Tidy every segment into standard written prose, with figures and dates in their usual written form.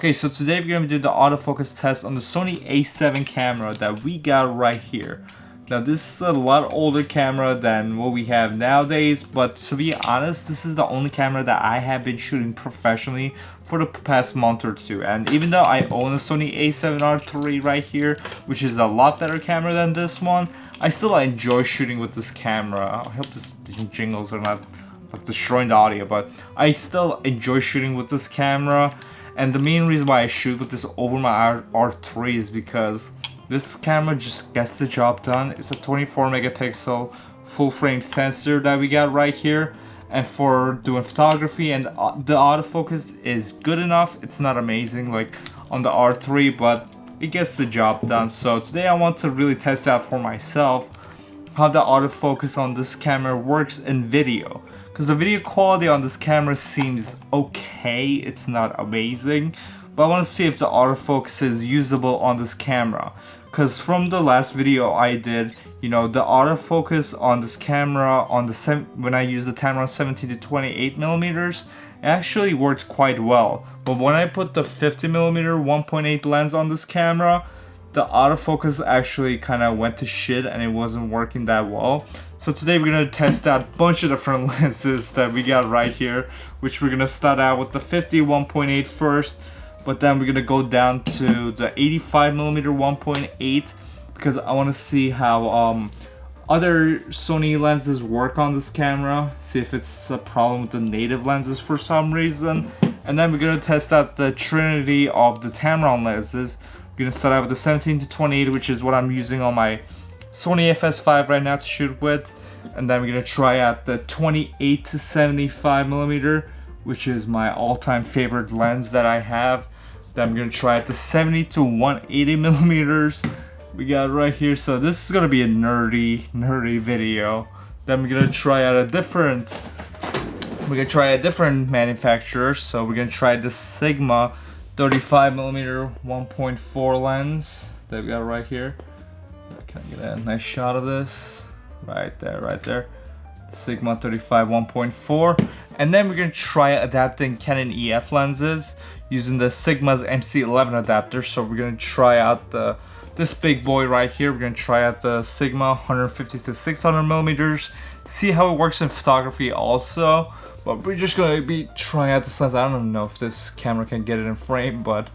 Okay, so today we're going to do the autofocus test on the Sony A7 camera that we got right here. Now this is a lot older camera than what we have nowadays, but to be honest, this is the only camera that I have been shooting professionally for the past month or two. And even though I own a Sony A7R III right here, which is a lot better camera than this one, I still enjoy shooting with this camera. I hope these jingles are not like destroying the audio, but I still enjoy shooting with this camera. And the main reason why I shoot with this over my R3 is because this camera just gets the job done. It's a 24 megapixel full frame sensor that we got right here, and for doing photography, and the autofocus is good enough. It's not amazing like on the R3, but it gets the job done. So today I want to really test out for myself how the autofocus on this camera works in video, because the video quality on this camera seems okay. It's not amazing, but I want to see if the autofocus is usable on this camera, because from the last video I did, you know, the autofocus on this camera on the when I used the Tamron 17 to 28 millimeters, it actually worked quite well. But when I put the 50 millimeter 1.8 lens on this camera, the autofocus actually kind of went to shit and it wasn't working that well. So today we're gonna test out a bunch of different lenses that we got right here, which we're gonna start out with the 50 1.8 first, but then we're gonna go down to the 85 millimeter 1.8 because I want to see how other Sony lenses work on this camera, see if it's a problem with the native lenses for some reason. And then we're gonna test out the trinity of the Tamron lenses. We're gonna start out with the 17 to 28, which is what I'm using on my Sony FS5 right now to shoot with, and then we're gonna try out the 28 to 75 millimeter, which is my all-time favorite lens that I have. Then I'm gonna try out the 70 to 180 millimeters we got right here. So this is gonna be a nerdy video. Then we're gonna try out a different manufacturer. So we're gonna try the Sigma 35 millimeter 1.4 lens that we got right here. Can I get a nice shot of this? Right there. Sigma 35 1.4. And then we're gonna try adapting Canon EF lenses using the Sigma's MC11 adapter. So we're gonna try out this big boy right here. We're gonna try out the Sigma 150 to 600 millimeters. See how it works in photography also. But we're just gonna be trying out this lens. I don't know if this camera can get it in frame, but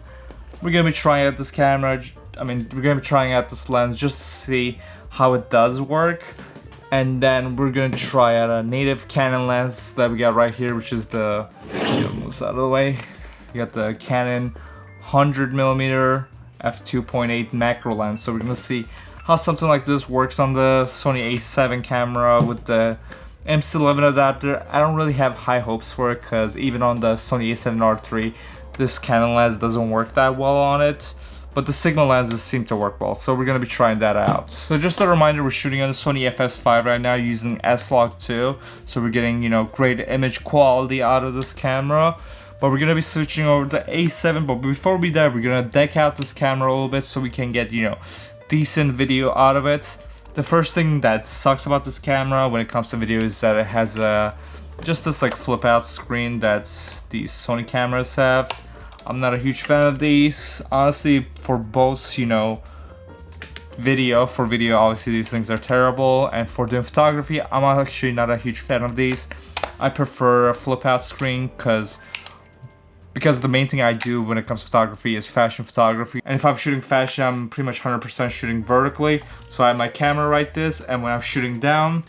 we're gonna be trying out this camera. We're gonna be trying out this lens just to see how it does work. And then we're gonna try out a native Canon lens that we got right here, which is the, move this out of the way. We got the Canon 100 millimeter f2.8 macro lens. So we're gonna see how something like this works on the Sony A7 camera with the MC11 adapter. I don't really have high hopes for it because even on the Sony A7R III, this Canon lens doesn't work that well on it. But the Sigma lenses seem to work well, so we're going to be trying that out. So just a reminder, we're shooting on the Sony FS5 right now using S-Log 2. So we're getting, great image quality out of this camera. But we're going to be switching over to A7. But before we do that, we're going to deck out this camera a little bit so we can get, decent video out of it. The first thing that sucks about this camera when it comes to video is that it has just this like flip out screen that these Sony cameras have. I'm not a huge fan of these. Honestly, for both, video, obviously these things are terrible. And for doing photography, I'm actually not a huge fan of these. I prefer a flip out screen because the main thing I do when it comes to photography is fashion photography. And if I'm shooting fashion, I'm pretty much 100% shooting vertically. So I have my camera like this, and when I'm shooting down,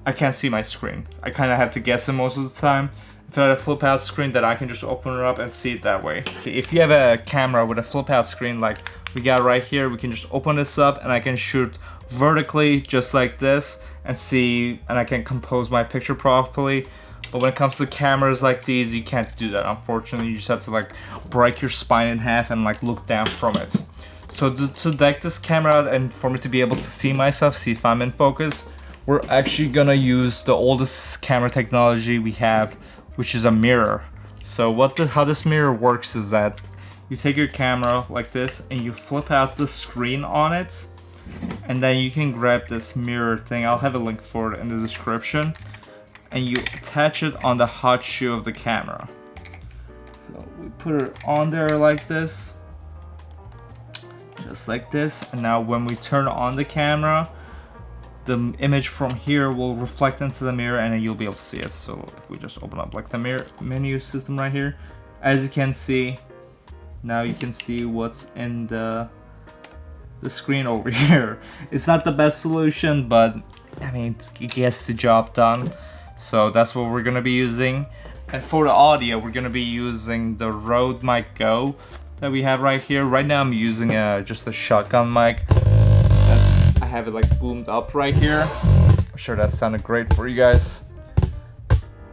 I can't see my screen. I kind of have to guess it most of the time. If I had a flip out screen, that I can just open it up and see it that way. If you have a camera with a flip out screen like we got right here, we can just open this up and I can shoot vertically just like this and see, and I can compose my picture properly. But when it comes to cameras like these, you can't do that, unfortunately. You just have to like break your spine in half and like look down from it. So to deck this camera out and for me to be able to see myself, see if I'm in focus, we're actually gonna use the oldest camera technology we have, which is a mirror. So how this mirror works is that you take your camera like this and you flip out the screen on it, and then you can grab this mirror thing. I'll have a link for it in the description. And you attach it on the hot shoe of the camera. So we put it on there like this, just like this. And now when we turn on the camera, the image from here will reflect into the mirror, and then you'll be able to see it. So if we just open up like the mirror menu system right here, as you can see, now you can see what's in the screen over here. It's not the best solution, but I mean, it gets the job done. So that's what we're gonna be using. And for the audio, we're gonna be using the Rode Mic Go that we have right here. Right now I'm using just a shotgun mic. I have it like boomed up right here. I'm sure that sounded great for you guys.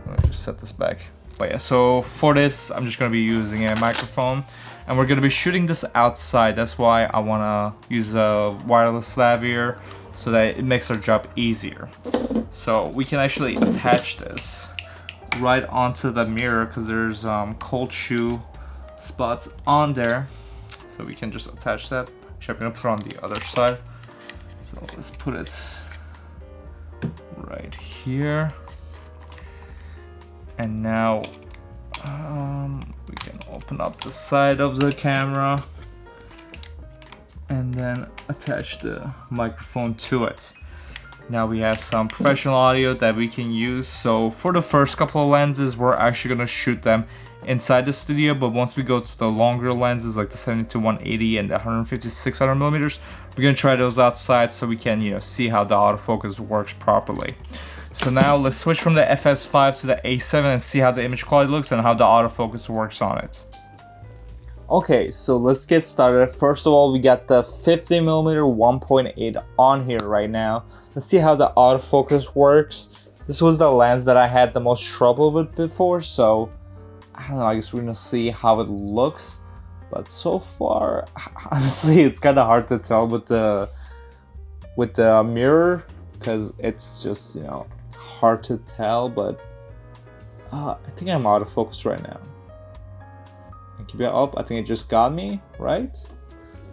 Let me just set this back. But yeah, so for this, I'm just gonna be using a microphone, and we're gonna be shooting this outside. That's why I wanna use a wireless lavalier, so that it makes our job easier. So we can actually attach this right onto the mirror, because there's cold shoe spots on there. So we can just attach that. Actually, I'm gonna put it on the other side. So let's put it right here. And now we can open up the side of the camera and then attach the microphone to it. Now we have some professional audio that we can use. So for the first couple of lenses, we're actually gonna shoot them inside the studio, but once we go to the longer lenses like the 70-180 and the 150-600 millimeters, we're gonna try those outside so we can, you know, see how the autofocus works properly. So now let's switch from the FS5 to the A7 and see how the image quality looks and how the autofocus works on it. Okay, so let's get started. First of all, we got the 50mm 1.8 on here right now. Let's see how the autofocus works. This was the lens that I had the most trouble with before, so I don't know, I guess we're gonna see how it looks. But so far, honestly, it's kind of hard to tell with the mirror, because it's just, you know, hard to tell. But I think I'm out of focus right now. Keep it up. I think it just got me, right?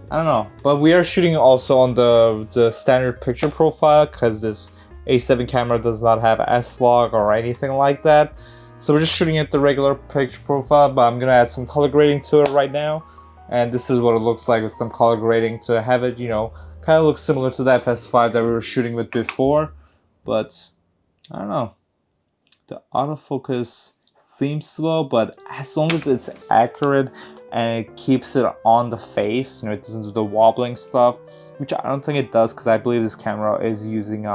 I don't know. But we are shooting also on the standard picture profile, because this A7 camera does not have S-Log or anything like that. So we're just shooting at the regular picture profile, but I'm gonna add some color grading to it right now. And this is what it looks like with some color grading to have it, you know, kind of look similar to the FS5 that we were shooting with before. But I don't know. The autofocus seems slow, but as long as it's accurate and it keeps it on the face, you know, it doesn't do the wobbling stuff, which I don't think it does, because I believe this camera is using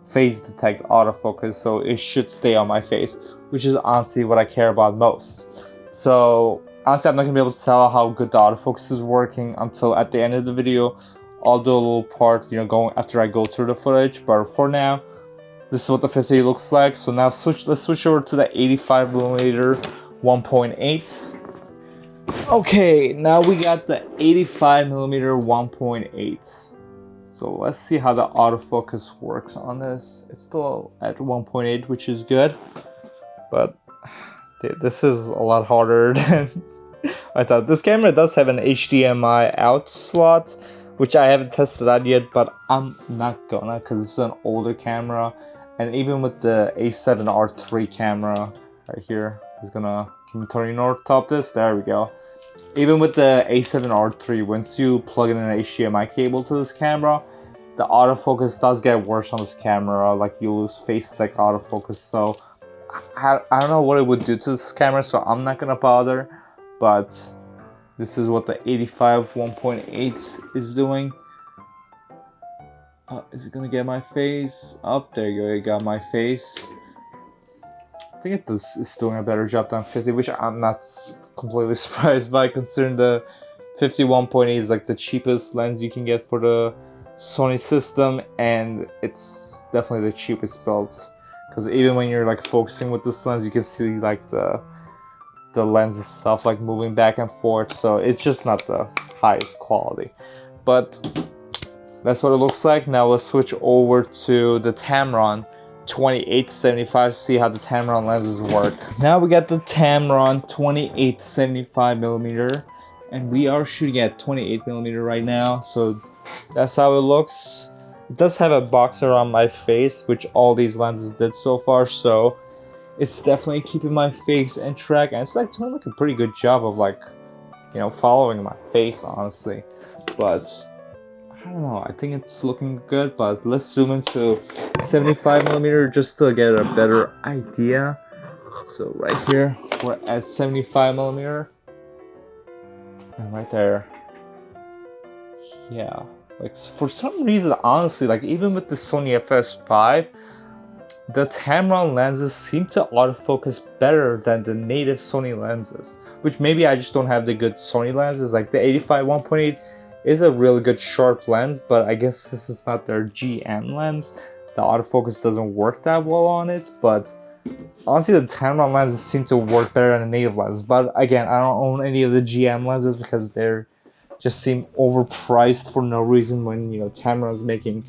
face detect autofocus, so it should stay on my face, which is honestly what I care about most. So honestly, I'm not gonna be able to tell how good the autofocus is working until at the end of the video. I'll do a little part, you know, going after I go through the footage, but for now, this is what the 50 looks like. So now let's switch over to the 85mm 1.8. Okay, now we got the 85mm 1.8. So let's see how the autofocus works on this. It's still at 1.8, which is good, but dude, this is a lot harder than I thought. This camera does have an HDMI out slot, which I haven't tested out yet, but I'm not gonna, because it's an older camera. And even with the A7R3 camera right here, it's gonna, can you turn on top this? There we go. Even with the A7R3, once you plug in an HDMI cable to this camera, the autofocus does get worse on this camera. Like, you lose face detect autofocus. So I don't know what it would do to this camera, so I'm not gonna bother. But this is what the 85 1.8 is doing. Is it gonna get my face up? There you go, it got my face. I think it's doing a better job than 50, which I'm not completely surprised by, considering the 50 1.8 is like the cheapest lens you can get for the Sony system, and it's definitely the cheapest built. Because even when you're like focusing with this lens, you can see like the lens itself like moving back and forth, so it's just not the highest quality. But that's what it looks like. Now let's switch over to the Tamron 28-75 to see how the Tamron lenses work. Now we got the Tamron 28-75mm, and we are shooting at 28mm right now, so that's how it looks. It does have a box around my face, which all these lenses did so far, so it's definitely keeping my face in track, and it's like doing like a pretty good job of like, you know, following my face, honestly. But I don't know, I think it's looking good. But let's zoom into 75mm just to get a better idea. So right here we're at 75mm, and right there, yeah, like for some reason, honestly, like even with the Sony FS5, the Tamron lenses seem to autofocus better than the native Sony lenses, which maybe I just don't have the good Sony lenses. Like the 85 1.8 is a really good sharp lens, but I guess this is not their GM lens. The autofocus doesn't work that well on it, but honestly the Tamron lenses seem to work better than the native lenses. But again, I don't own any of the GM lenses because they're just seem overpriced for no reason when, you know, Tamron is making,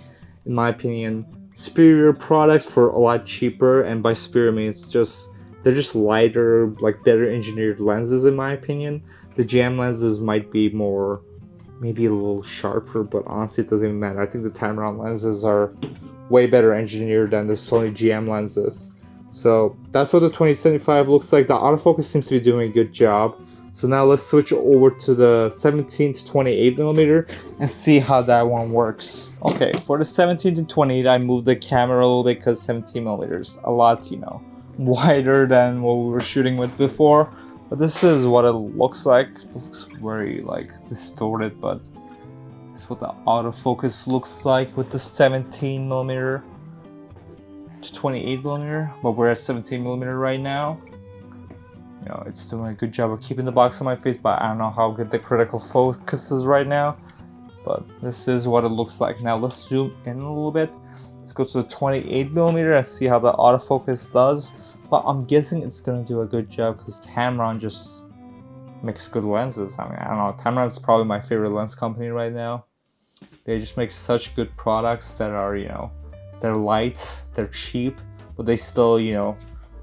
in my opinion, superior products for a lot cheaper. And by superior I mean it's just, they're just lighter, like better engineered lenses in my opinion. The GM lenses might be more, maybe a little sharper, but honestly it doesn't even matter. I think the Tamron lenses are way better engineered than the Sony GM lenses. So that's what the 2075 looks like. The autofocus seems to be doing a good job. So now let's switch over to the 17 to 28mm and see how that one works. Okay, for the 17 to 28, I moved the camera a little bit because 17mm is a lot, you know, wider than what we were shooting with before. But this is what it looks like. It looks very like distorted, but this is what the autofocus looks like with the 17mm to 28mm. But we're at 17mm right now. You know, it's doing a good job of keeping the box on my face, but I don't know how good the critical focus is right now. But this is what it looks like. Now let's zoom in a little bit. Let's go to the 28mm and see how the autofocus does. But I'm guessing it's gonna do a good job because Tamron just makes good lenses. I mean, I don't know. Tamron is probably my favorite lens company right now. They just make such good products that are, you know, they're light, they're cheap, but they still, you know,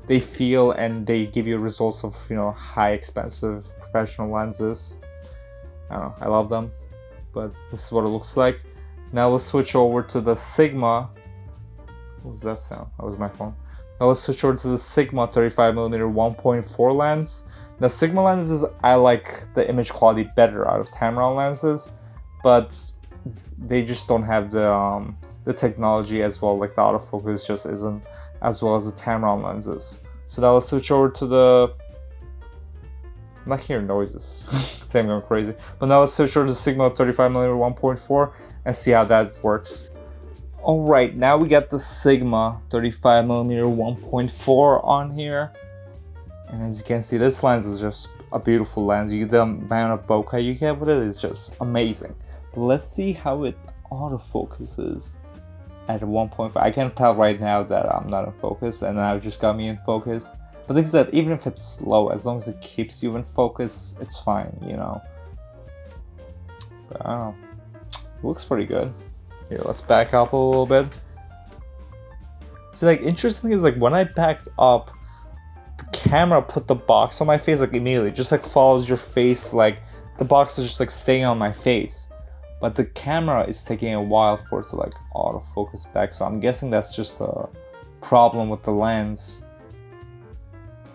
they feel and they give you results of, you know, high expensive professional lenses. I don't know, I love them, but this is what it looks like. Now let's switch over to the Sigma. What was that sound? That was my phone. Now let's switch over to the Sigma 35mm 1.4 lens. The Sigma lenses, I like the image quality better out of Tamron lenses, but they just don't have the technology as well. Like the autofocus just isn't as well as the Tamron lenses. So now let's switch over to the, I'm not hearing noises. I'm going crazy. But now let's switch over to the Sigma 35mm 1.4 and see how that works. Alright, now we got the Sigma 35mm 1.4 on here. And as you can see, this lens is just a beautiful lens. The amount of bokeh you get with it is just amazing. But let's see how it autofocuses at 1.5. I can tell right now that I'm not in focus, and now it just got me in focus. But like I said, even if it's slow, as long as it keeps you in focus, it's fine, you know. But I don't know. It looks pretty good. Here, let's back up a little bit. See, like, interesting is like when I backed up, the camera put the box on my face like immediately, just like follows your face. Like the box is just like staying on my face. But the camera is taking a while for it to like autofocus back, so I'm guessing that's just a problem with the lens.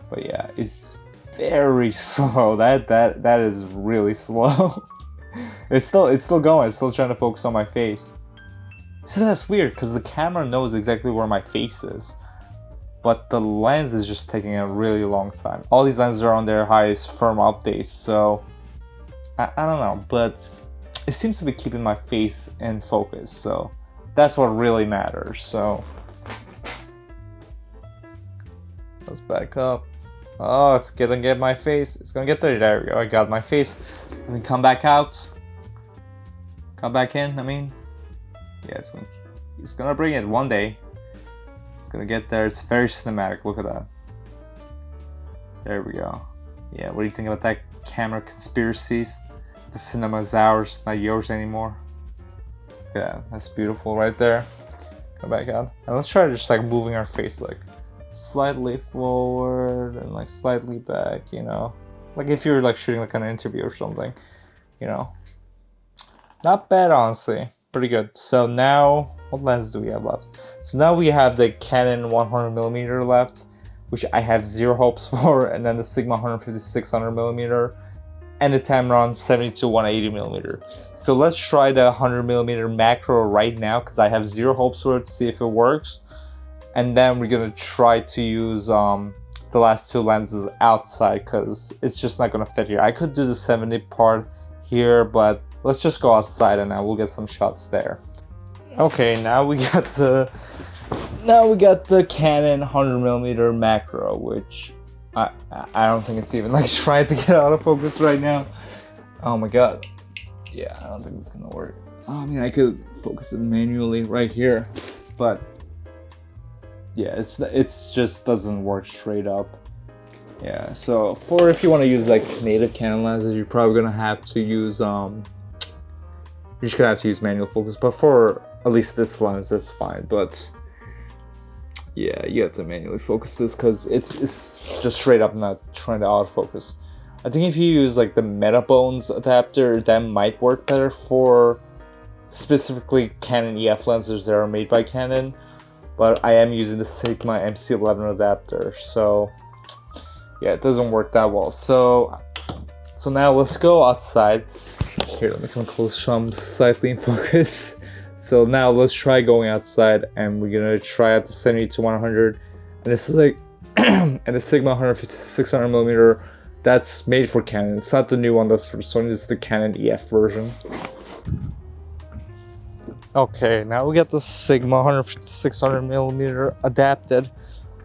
But yeah, it's very slow. That is really slow. It's still going. It's still trying to focus on my face. So that's weird because the camera knows exactly where my face is, but the lens is just taking a really long time. All these lenses are on their highest firm updates, so I don't know, but it seems to be keeping my face in focus, so that's what really matters. So let's back up. Oh, it's gonna get my face. It's gonna get there. There we go. I got my face. Let me come back out. Come back in. I mean, yeah, it's gonna bring it one day. It's gonna get there. It's very cinematic. Look at that. There we go. Yeah, what do you think about that? Camera conspiracies. The cinema is ours, not yours anymore. Yeah, that's beautiful right there. Come back out. And let's try just like moving our face like slightly forward and like slightly back, you know. Like if you're like shooting like an interview or something, you know. Not bad, honestly. Pretty good. So now, what lens do we have left? So now we have the Canon 100mm left. which I have zero hopes for, and then the Sigma 150-600mm, and the Tamron 70-180mm. So let's try the 100mm macro right now, because I have zero hopes for it, to see if it works. And then we're gonna try to use the last two lenses outside, because it's just not gonna fit here. I could do the 70 part here, but let's just go outside and then we'll get some shots there. Okay, now we got the Canon 100mm macro, which I don't think it's even like trying to get out of focus right now. Oh my god. Yeah, I don't think it's gonna work. I mean, I could focus it manually right here, but yeah, it's just doesn't work straight up. Yeah, so for if you want to use like native Canon lenses, you're probably gonna have to use you're just gonna have to use manual focus. But for at least this lens, that's fine. But yeah, you have to manually focus this because it's just straight up not trying to autofocus. I think if you use like the Metabones adapter, that might work better for specifically Canon EF lenses that are made by Canon. But I am using the Sigma MC11 adapter, so yeah, it doesn't work that well. So now let's go outside. Here, let me come close so I'm slightly in focus. So now let's try going outside, and we're gonna try out the 70-100, and this is like and the Sigma 150-600mm. That's made for Canon. It's not the new one that's for Sony. It's the Canon EF version. Okay, now we got the Sigma 150-600mm adapted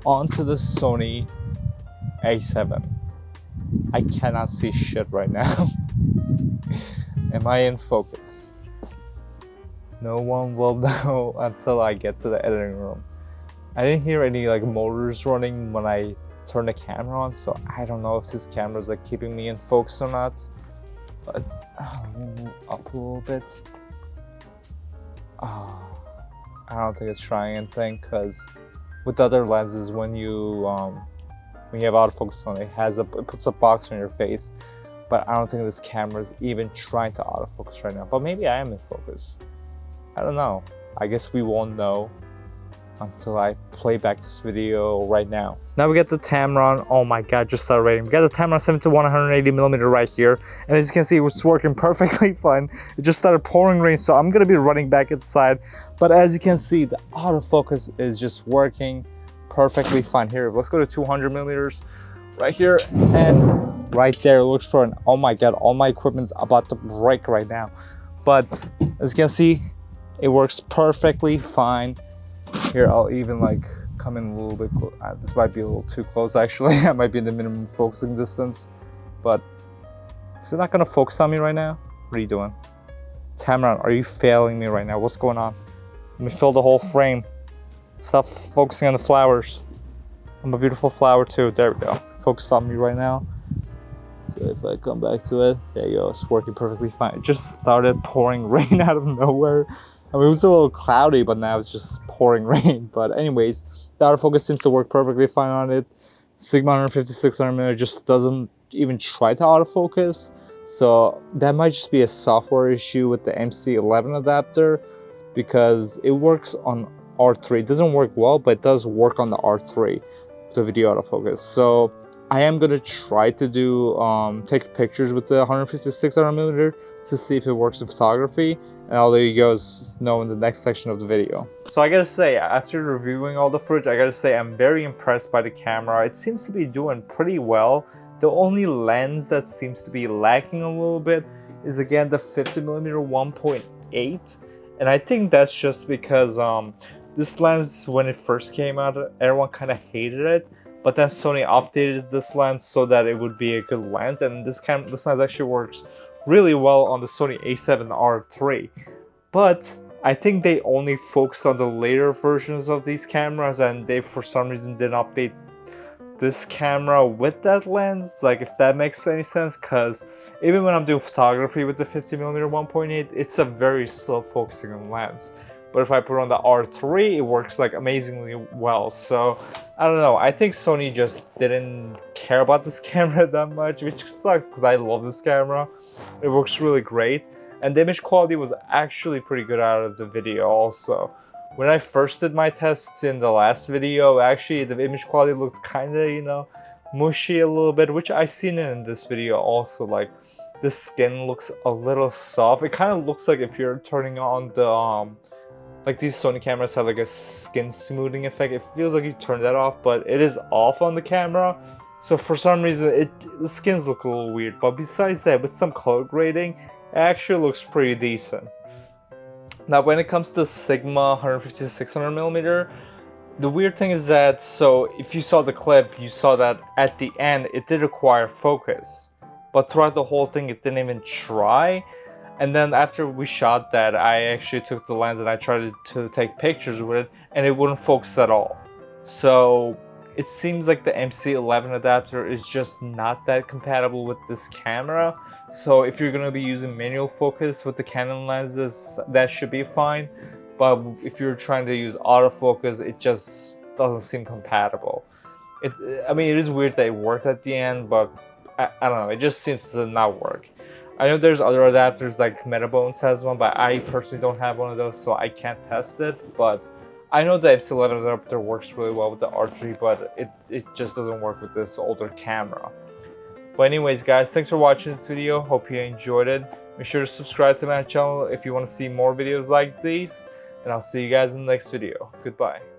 onto the Sony A7. I cannot see shit right now. Am I in focus? No one will know until I get to the editing room. I didn't hear any like motors running when I turned the camera on, so I don't know if this camera is like keeping me in focus or not. But move up a little bit. I don't think it's trying anything, because with other lenses, when you have autofocus on, it puts a box on your face. But I don't think this camera is even trying to autofocus right now. But maybe I am in focus. I don't know. I guess we won't know until I play back this video right now. Now we got the Tamron. Oh my god, just started raining. We got the Tamron 70-180mm right here, and as you can see, it's working perfectly fine. It just started pouring rain, so I'm gonna be running back inside. But as you can see, the autofocus is just working perfectly fine. Here, let's go to 200mm right here, and right there, it looks for an, oh my god, all my equipment's about to break right now. But as you can see, it works perfectly fine. Here, I'll even like come in a little bit close. This might be a little too close actually. I might be in the minimum focusing distance. But is it not gonna focus on me right now? What are you doing? Tamron, are you failing me right now? What's going on? Let me fill the whole frame. Stop focusing on the flowers. I'm a beautiful flower too. There we go. Focus on me right now. So if I come back to it, there you go. It's working perfectly fine. It just started pouring rain out of nowhere. I mean, it was a little cloudy, but now it's just pouring rain. But anyways, the autofocus seems to work perfectly fine on it. Sigma 150-600mm just doesn't even try to autofocus. So that might just be a software issue with the MC11 adapter, because it works on R3. It doesn't work well, but it does work on the R3, the video autofocus. So I am gonna try to do take pictures with the 150-600mm to see if it works in photography, and I'll let you guys know in the next section of the video. So I gotta say, after reviewing all the footage, I gotta say I'm very impressed by the camera. It seems to be doing pretty well. The only lens that seems to be lacking a little bit is again the 50mm 1.8, and I think that's just because this lens, when it first came out, everyone kind of hated it. But then Sony updated this lens so that it would be a good lens, and this lens actually works really well on the Sony a7R III. But I think they only focused on the later versions of these cameras, and they for some reason didn't update this camera with that lens, like if that makes any sense, because even when I'm doing photography with the 50mm 1.8, it's a very slow focusing on lens. But if I put on the R3, it works like amazingly well. So I don't know, I think Sony just didn't care about this camera that much, which sucks because I love this camera. It works really great, and the image quality was actually pretty good out of the video also. when I first did my tests in the last video, actually the image quality looked kind of, you know, mushy a little bit, which I seen it in this video also. Like the skin looks a little soft. It kind of looks like if you're turning on the like these Sony cameras have like a skin smoothing effect. It feels like you turn that off, but it is off on the camera. So for some reason, the skins look a little weird. But besides that, with some color grading, it actually looks pretty decent. Now, when it comes to the Sigma 150-600mm, the weird thing is that, so if you saw the clip, you saw that at the end, it did require focus. But throughout the whole thing, it didn't even try. And then after we shot that, I actually took the lens and I tried to take pictures with it, and it wouldn't focus at all. So it seems like the MC11 adapter is just not that compatible with this camera. So if you're going to be using manual focus with the Canon lenses, that should be fine. But if you're trying to use autofocus, it just doesn't seem compatible. I mean, it is weird that it worked at the end, but I don't know, it just seems to not work. I know there's other adapters, like Metabones has one, but I personally don't have one of those, so I can't test it. But I know the MC11 adapter works really well with the R3, but it just doesn't work with this older camera. But anyways, guys, thanks for watching this video. Hope you enjoyed it. Make sure to subscribe to my channel if you want to see more videos like these. And I'll see you guys in the next video. Goodbye.